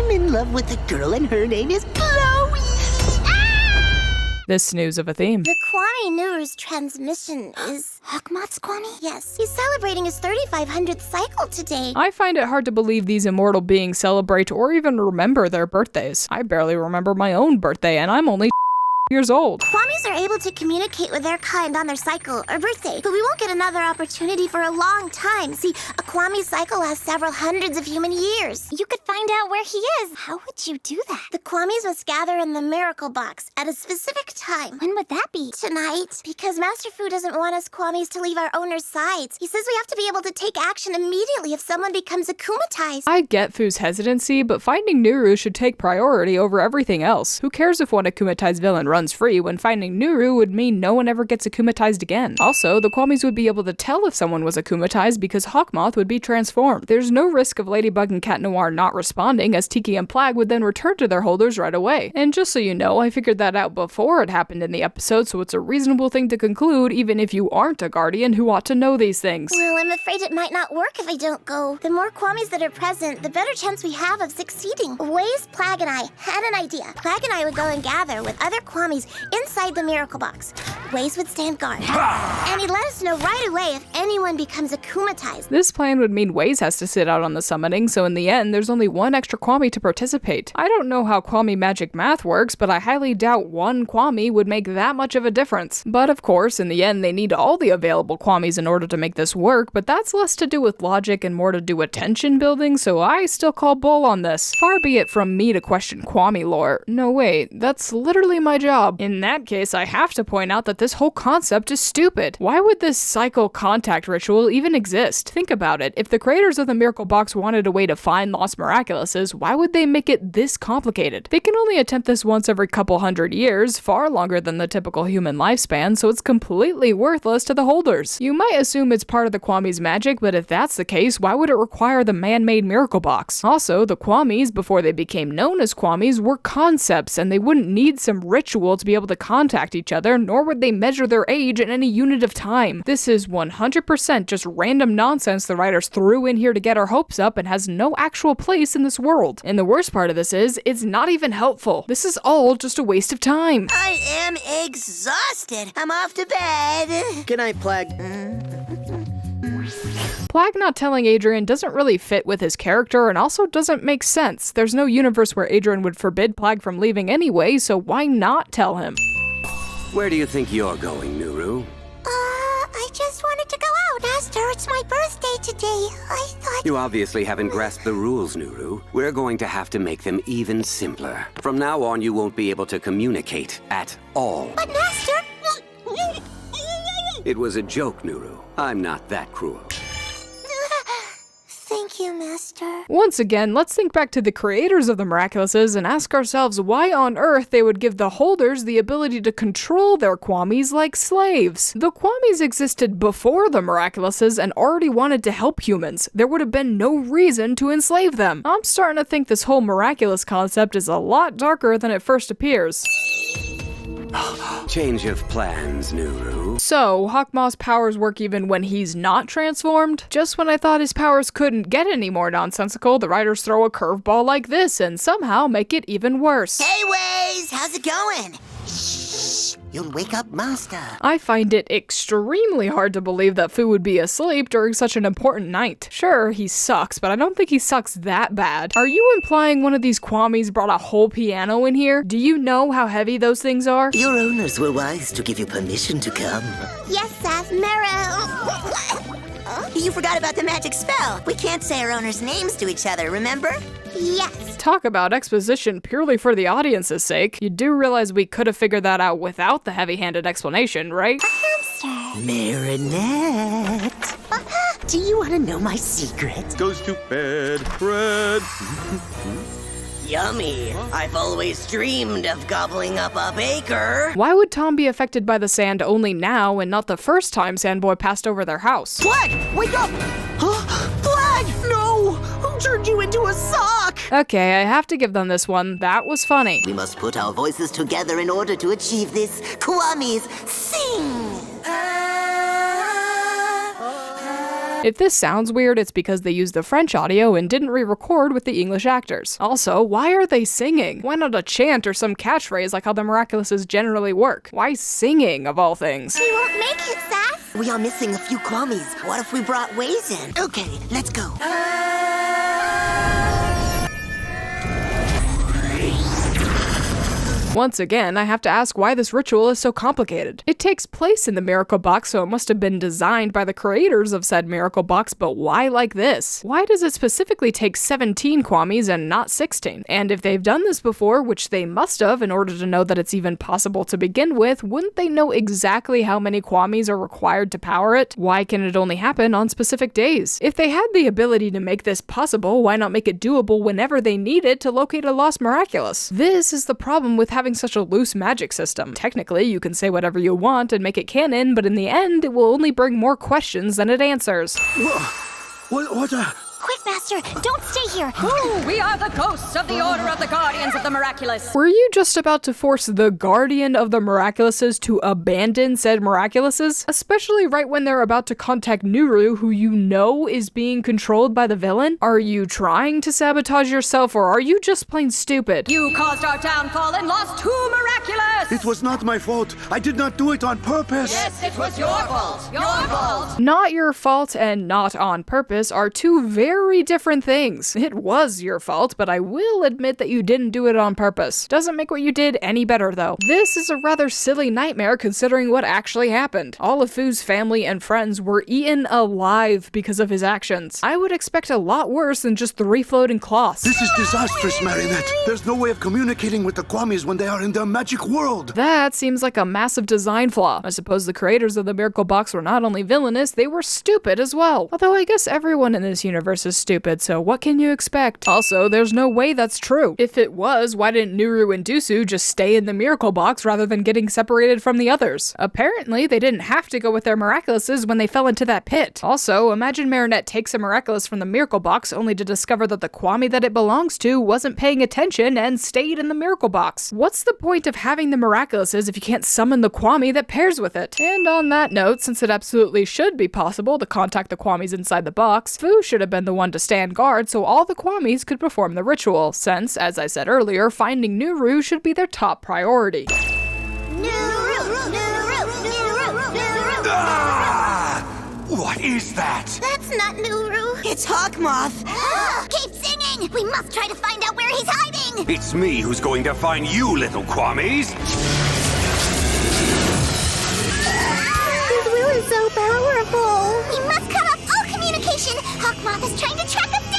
I'm in love with a girl and her name is Chloe. This snooze of a theme. The Kwami Nuru's transmission is Moth's Kwami? Yes. He's celebrating his 3,500th cycle today. I find it hard to believe these immortal beings celebrate or even remember their birthdays. I barely remember my own birthday, and I'm only years old. Kwamis are able to communicate with their kind on their cycle or birthday, but we won't get another opportunity for a long time. See, a Kwami cycle lasts several hundreds of human years. You could find out where he is. How would you do that? The Kwamis must gather in the Miracle Box at a specific time. When would that be? Tonight. Because Master Fu doesn't want us Kwamis to leave our owner's sides. He says we have to be able to take action immediately if someone becomes akumatized. I get Fu's hesitancy, but finding Nuru should take priority over everything else. Who cares if one akumatized villain runs free when finding Nuru would mean no one ever gets akumatized again. Also, the Kwamis would be able to tell if someone was akumatized because Moth would be transformed. There's no risk of Ladybug and Cat Noir not responding, as Tiki and Plag would then return to their holders right away. And just so you know, I figured that out before it happened in the episode, so it's a reasonable thing to conclude even if you aren't a guardian who ought to know these things. Well, I'm afraid it might not work if I don't go. The more Kwamis that are present, the better chance we have of succeeding. Waze, Plag, and I had an idea. Plag and I would go and gather with other Kwamis inside the Miracle Box. Waze would stand guard. And he'd let us know right away if anyone becomes akumatized. This plan would mean Waze has to sit out on the summoning, so in the end, there's only one extra Kwami to participate. I don't know how Kwami magic math works, but I highly doubt one Kwami would make that much of a difference. But of course, in the end, they need all the available Kwamis in order to make this work, but that's less to do with logic and more to do with tension building, so I still call bull on this. Far be it from me to question Kwami lore. No, wait, that's literally my job. In that case, I have to point out that this whole concept is stupid. Why would this cycle contact ritual even exist? Think about it. If the creators of the Miracle Box wanted a way to find lost Miraculouses, why would they make it this complicated? They can only attempt this once every couple hundred years, far longer than the typical human lifespan, so it's completely worthless to the holders. You might assume it's part of the Kwami's magic, but if that's the case, why would it require the man-made Miracle Box? Also, the Kwamis, before they became known as Kwamis, were concepts, and they wouldn't need some ritual to be able to contact each other, nor would they measure their age in any unit of time. This is 100% just random nonsense the writers threw in here to get our hopes up and has no actual place in this world. And the worst part of this is, it's not even helpful. This is all just a waste of time. I am exhausted. I'm off to bed. Good night, Plag. Plag not telling Adrian doesn't really fit with his character and also doesn't make sense. There's no universe where Adrian would forbid Plag from leaving anyway, so why not tell him? Where do you think you're going, Nuru? I just wanted to go out. Master, it's my birthday today. I thought... You obviously haven't grasped the rules, Nuru. We're going to have to make them even simpler. From now on, you won't be able to communicate at all. But Master... It was a joke, Nuru. I'm not that cruel. Thank you, Master. Once again, let's think back to the creators of the Miraculouses and ask ourselves why on earth they would give the holders the ability to control their Kwamis like slaves. The Kwamis existed before the Miraculouses and already wanted to help humans. There would have been no reason to enslave them. I'm starting to think this whole miraculous concept is a lot darker than it first appears. Change of plans, Nuru. So, Moth's powers work even when he's not transformed? Just when I thought his powers couldn't get any more nonsensical, the writers throw a curveball like this and somehow make it even worse. Hey, Waze, how's it going? Shh, you'll wake up Master. I find it extremely hard to believe that Fu would be asleep during such an important night. Sure, he sucks, but I don't think he sucks that bad. Are you implying one of these Kwamis brought a whole piano in here? Do you know how heavy those things are? Your owners were wise to give you permission to come. Yes, Seth, You forgot about the magic spell. We can't say our owners' names to each other, remember? Yes. Talk about exposition purely for the audience's sake. You do realize we could have figured that out without the heavy-handed explanation, right? Hamster. Marinette. Do you want to know my secret? Goes to bed, Fred. Yummy. I've always dreamed of gobbling up a baker. Why would Tom be affected by the sand only now and not the first time Sandboy passed over their house? Plag, wake up! Plag, no! Who turned you into a sock? Okay, I have to give them this one. That was funny. We must put our voices together in order to achieve this. Kwamis, sing! If this sounds weird, it's because they used the French audio and didn't re-record with the English actors. Also, why are they singing? Why not a chant or some catchphrase like how the Miraculouses generally work? Why singing, of all things? We won't make it, Sass. We are missing a few Kwamis. What if we brought Waze in? Okay, let's go. Once again, I have to ask why this ritual is so complicated. It takes place in the Miracle Box, so it must have been designed by the creators of said Miracle Box, but why like this? Why does it specifically take 17 Kwamis and not 16? And if they've done this before, which they must have in order to know that it's even possible to begin with, wouldn't they know exactly how many Kwamis are required to power it? Why can it only happen on specific days? If they had the ability to make this possible, why not make it doable whenever they need it to locate a lost Miraculous? This is the problem with having such a loose magic system. Technically, you can say whatever you want and make it canon, but in the end, it will only bring more questions than it answers. What Quick, Master, don't stay here. We are the ghosts of the Order of the Guardians of the Miraculous. Were you just about to force the Guardian of the Miraculouses to abandon said Miraculouses? Especially right when they're about to contact Nuru, who you know is being controlled by the villain? Are you trying to sabotage yourself, or are you just plain stupid? You caused our downfall and lost 2 Miraculous! It was not my fault. I did not do it on purpose. Yes, it was your fault. Your fault. Not your fault and not on purpose are two very different things. It was your fault, but I will admit that you didn't do it on purpose. Doesn't make what you did any better, though. This is a rather silly nightmare considering what actually happened. All of Fu's family and friends were eaten alive because of his actions. I would expect a lot worse than just 3 floating cloths. This is disastrous, Marinette. There's no way of communicating with the Kwamis when they are in their magic world. That seems like a massive design flaw. I suppose the creators of the Miracle Box were not only villainous, they were stupid as well. Although I guess everyone in this universe is stupid, so what can you expect? Also, there's no way that's true. If it was, why didn't Nuru and Dusu just stay in the Miracle Box rather than getting separated from the others? Apparently, they didn't have to go with their Miraculouses when they fell into that pit. Also, imagine Marinette takes a Miraculous from the Miracle Box only to discover that the Kwami that it belongs to wasn't paying attention and stayed in the Miracle Box. What's the point of having the Miraculouses if you can't summon the Kwami that pairs with it? And on that note, since it absolutely should be possible to contact the Kwamis inside the box, Fu should have been the one to stand guard so all the Kwamis could perform the ritual, since, as I said earlier, finding Nuru should be their top priority. What is that? That's not Nuru. It's Hawk Moth. Keep singing. We must try to find out where he's hiding. It's me who's going to find you, little Kwamis. His will is so powerful. We must cut off all communication. Hawk Moth is trying to track us down.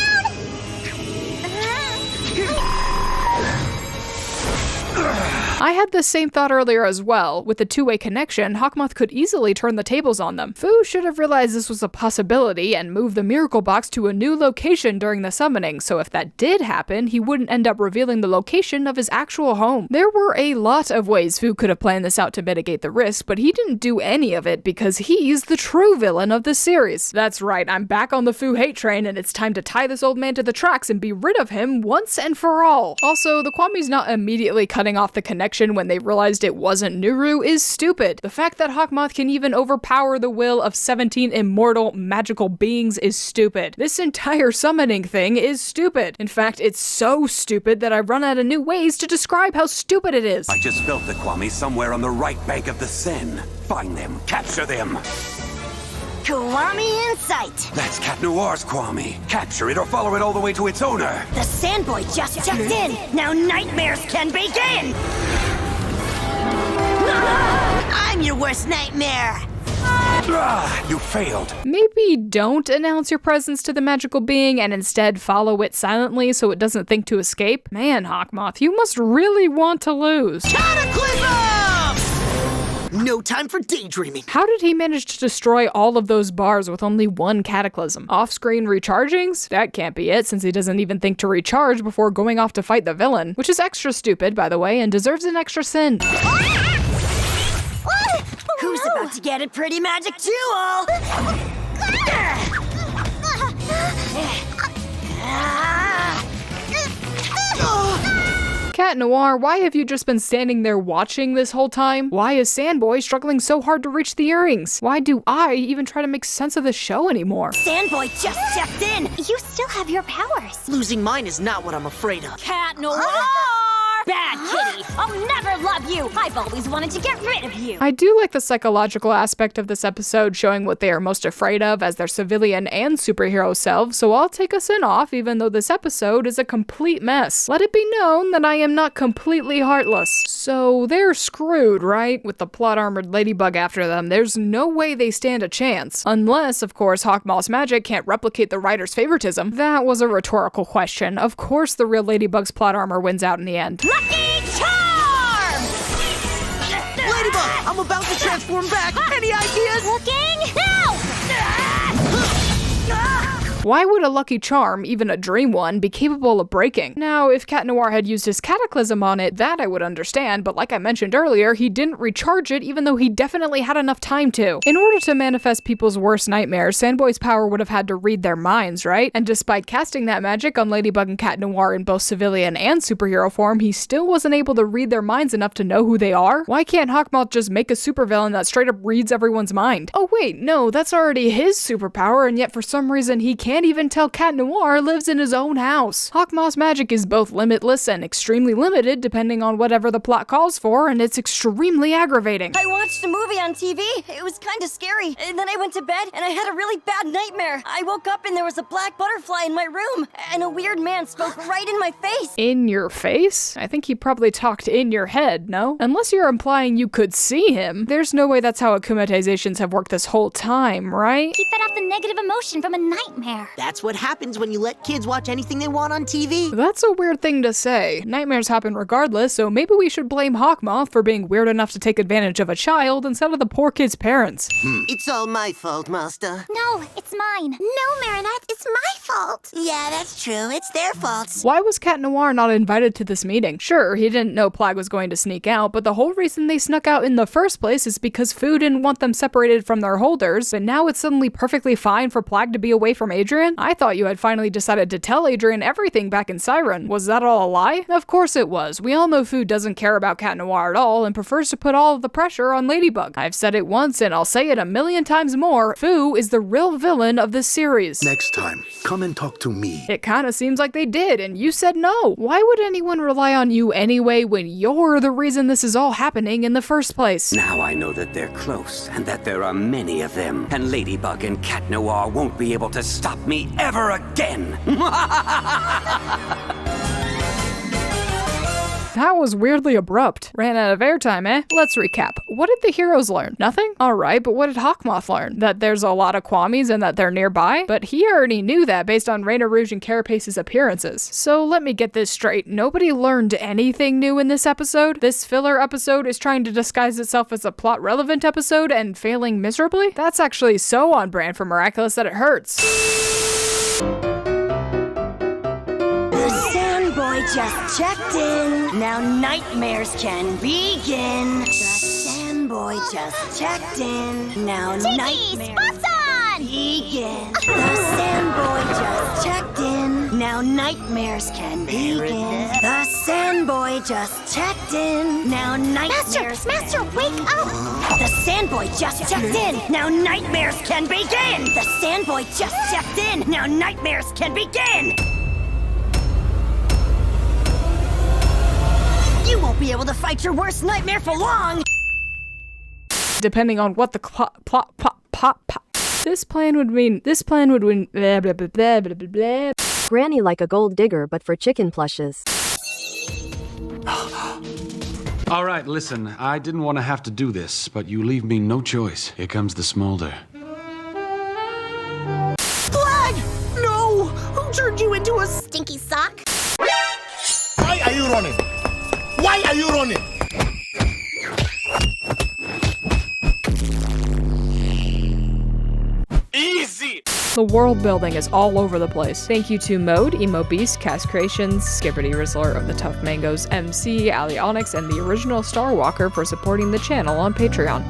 I had the same thought earlier as well. With the two-way connection, Hawkmoth could easily turn the tables on them. Fu should have realized this was a possibility and moved the Miracle Box to a new location during the summoning, so if that did happen, he wouldn't end up revealing the location of his actual home. There were a lot of ways Fu could have planned this out to mitigate the risk, but he didn't do any of it because he's the true villain of this series. That's right, I'm back on the Fu hate train and it's time to tie this old man to the tracks and be rid of him once and for all. Also, the Kwami's not immediately cutting off the connection when they realized it wasn't Nuru is stupid. The fact that Hawkmoth can even overpower the will of 17 immortal magical beings is stupid. This entire summoning thing is stupid. In fact, it's so stupid that I've run out of new ways to describe how stupid it is. I just felt the Kwami somewhere on the right bank of the Seine. Find them, capture them. Kwami in sight. That's Cat Noir's Kwami. Capture it or follow it all the way to its owner. The Sandboy just checked in. Now nightmares can begin. I'm your worst nightmare. You failed. Maybe don't announce your presence to the magical being and instead follow it silently so it doesn't think to escape. Man, Hawkmoth, you must really want to lose. Cataclysm! No time for daydreaming. How did he manage to destroy all of those bars with only one cataclysm? Off-screen rechargings? That can't be it, since he doesn't even think to recharge before going off to fight the villain, which is extra stupid, by the way, and deserves an extra sin. Who's about to get a pretty magic duel? Cat Noir, why have you just been standing there watching this whole time? Why is Sandboy struggling so hard to reach the earrings? Why do I even try to make sense of the show anymore? Sandboy just stepped in. You still have your powers. Losing mine is not what I'm afraid of. Cat Noir! Bad kitty! I'll never love you! I've always wanted to get rid of you! I do like the psychological aspect of this episode, showing what they are most afraid of as their civilian and superhero selves, so I'll take a sin off even though this episode is a complete mess. Let it be known that I am not completely heartless. So they're screwed, right? With the plot-armored ladybug after them, there's no way they stand a chance. Unless, of course, Hawkmoth's magic can't replicate the writer's favoritism. That was a rhetorical question. Of course the real ladybug's plot armor wins out in the end. Lucky Charm! Ladybug, I'm about to transform back. Any ideas? Looking now! Why would a lucky charm, even a dream one, be capable of breaking? Now, if Cat Noir had used his cataclysm on it, that I would understand, but like I mentioned earlier, he didn't recharge it even though he definitely had enough time to. In order to manifest people's worst nightmares, Sandboy's power would have had to read their minds, right? And despite casting that magic on Ladybug and Cat Noir in both civilian and superhero form, he still wasn't able to read their minds enough to know who they are? Why can't Hawkmoth just make a supervillain that straight up reads everyone's mind? Oh wait, no, that's already his superpower, and yet for some reason he can't even tell Cat Noir lives in his own house. Hawkmoth's magic is both limitless and extremely limited depending on whatever the plot calls for, and it's extremely aggravating. I watched a movie on TV. It was kind of scary. And then I went to bed and I had a really bad nightmare. I woke up and there was a black butterfly in my room and a weird man spoke right in my face. In your face? I think he probably talked in your head, no? Unless you're implying you could see him. There's no way that's how akumatizations have worked this whole time, right? He fed off the negative emotion from a nightmare. That's what happens when you let kids watch anything they want on TV. That's a weird thing to say. Nightmares happen regardless, so maybe we should blame Hawkmoth for being weird enough to take advantage of a child instead of the poor kid's parents. It's all my fault, Master. No, it's mine. No, Marinette, it's my fault. Yeah, that's true. It's their fault. Why was Cat Noir not invited to this meeting? Sure, he didn't know Plague was going to sneak out, but the whole reason they snuck out in the first place is because Fu didn't want them separated from their holders, but now it's suddenly perfectly fine for Plague to be away from Adrian? I thought you had finally decided to tell Adrian everything back in Siren. Was that all a lie? Of course it was. We all know Fu doesn't care about Cat Noir at all and prefers to put all of the pressure on Ladybug. I've said it once and I'll say it a million times more. Fu is the real villain of this series. Next time, come and talk to me. It kinda seems like they did, and you said no. Why would anyone rely on you anyway when you're the reason this is all happening in the first place? Now I know that they're close, and that there are many of them, and Ladybug and Cat Noir won't be able to stop me ever again! That was weirdly abrupt. Ran out of airtime, eh? Let's recap. What did the heroes learn? Nothing? Alright, but what did Hawkmoth learn? That there's a lot of Kwamis and that they're nearby? But he already knew that based on Reina Rouge and Carapace's appearances. So let me get this straight. Nobody learned anything new in this episode? This filler episode is trying to disguise itself as a plot-relevant episode and failing miserably? That's actually so on brand for Miraculous that it hurts. Sandboy just checked in. Now nightmares can begin. The Sandboy just checked in. Now nightmares begin. The Sandboy just checked in. Now nightmares can begin. The Sandboy just checked in. Now nightmares Master, wake up! The Sandboy just checked in. Now nightmares can begin. The Sandboy just checked in. Now nightmares can begin. You won't be able to fight your worst nightmare for long! Depending on what the this plan would win blah, blah, blah, blah, blah, blah, blah. Granny like a gold digger but for chicken plushes. All right, listen, I didn't want to have to do this, but you leave me no choice. Here comes the smolder. Flag! No! Who turned you into a Stinky sock? Why are you running? Why are you running? Easy! The world building is all over the place. Thank you to M.O.D.E, EmoBaest, Cast Creations, Skibidi Rizzler of the Tuff Mangoes, MC, Allie Onyx, and the original Starwalker for supporting the channel on Patreon.